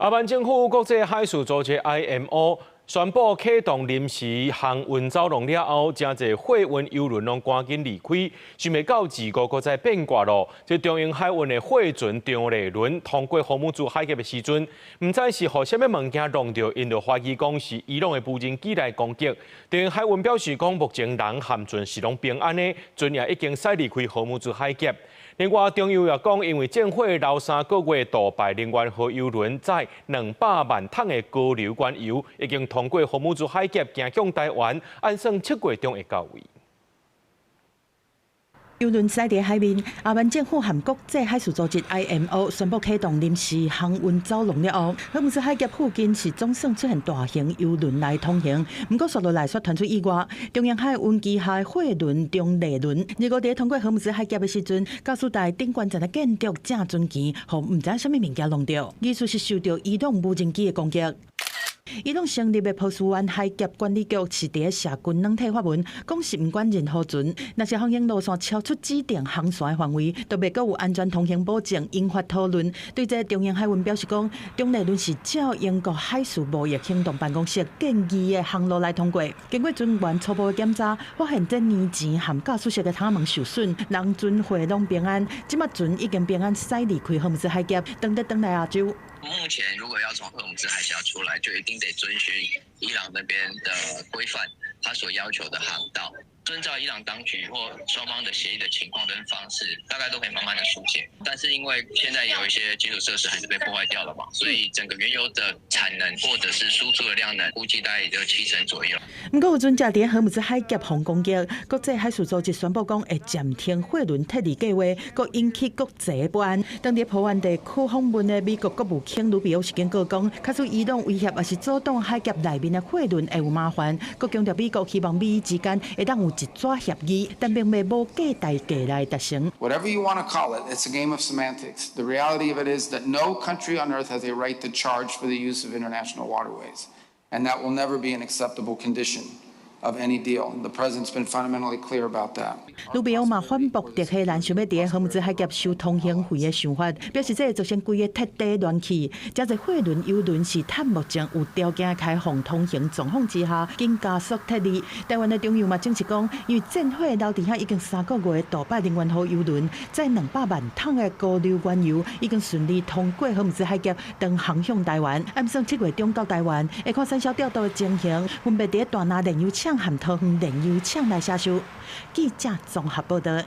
阿曼政府國際海事組織 IMO 宣布啟動臨時航運走廊了後，真濟貨運郵輪攏趕緊離開，想要到2個國再變卦咯。即中英海運的貨船張麗倫通過荷姆茲海峽的時陣，唔知是互啥物物件弄到，因就懷疑講是伊朗的無人機來攻擊。中英海運表示講，目前人含船是攏平安的，船也已經駛離開荷姆茲海峽。另外，中油也講，因為政府頭3個月杜拜能源號郵輪載200萬桶的高硫原油，已經通過荷姆茲海峽行向台灣，按算7月中會到位。郵輪駛在海面，阿曼政府和國際海事組織 IMO 宣布啟動臨時航運走廊了後，荷姆茲海峽附近是總算出現大型郵輪來通行。不過，速度來說傳出意外，中英海運旗下貨輪張麗倫，日後在通過荷姆茲海峽的時陣，駕駛台頂懸在那建築正船旗，互唔知啥物物件弄到，疑似是受到伊朗無人機的攻擊。伊朗成立的波斯灣海峽管理局是在社群軟體發文，講是唔管任何船，若是航行路線超出指定航線範圍，都未閣有安全通行保證，引發討論。對這中英海運表示講，張麗倫是照英國海事貿易行動辦公室建議的航路來通過。經過船員初步的檢查，發現這年前和駕駛室的塔門受損，人船貨攏平安。即馬船已經平安駛離開荷姆茲海峽，回來亞洲。目前如果要從荷姆茲海峽出來，就一定得遵循伊朗那邊的規範，他所要求的航道，遵照伊朗當局或雙方的協議的情況跟方式，大概都可以慢慢的疏解。但是因為現在有一些基礎設施還是被破壞掉了嘛，所以整個原油的產能或者是輸出的量能，估計大概也就70%左右。不過有船隻在荷姆茲海峽防攻擊，國際海事組織宣布講會暫停貨輪撤離計劃，佫引起國際不安。當地波灣地區訪問的美國國務卿魯比歐是警告講，假使伊朗威脅也是阻擋海峽內面的貨輪會有麻煩，佫強調美國希望美伊之間會當有一紙協議，但並未無價代價來達成。Whatever you want to call it, it's a game of semantics. The reality of it is that no country on earth has a right to charge for the use of international waterways, and that will never be an acceptable condition of any deal. The president's been fundamentally clear about that. 魯比歐嘛反駁德黑蘭想要在荷姆茲海峽收通行費的想法，表示這個造成規個鐵底亂起，這個貨輪郵輪是趁目前有條件開放通行狀況之下，經加速撤離。台灣的中油嘛證實講，因為戰火留底下已經3個月，杜拜能源號郵輪載200萬桶的高硫原油，已經順利通過荷姆茲海峽，登航向台灣。按算7月中到台灣，會看產銷調度的情形，分別在大拿燃油廠和桃園燃油廠來下手。記者綜合報道。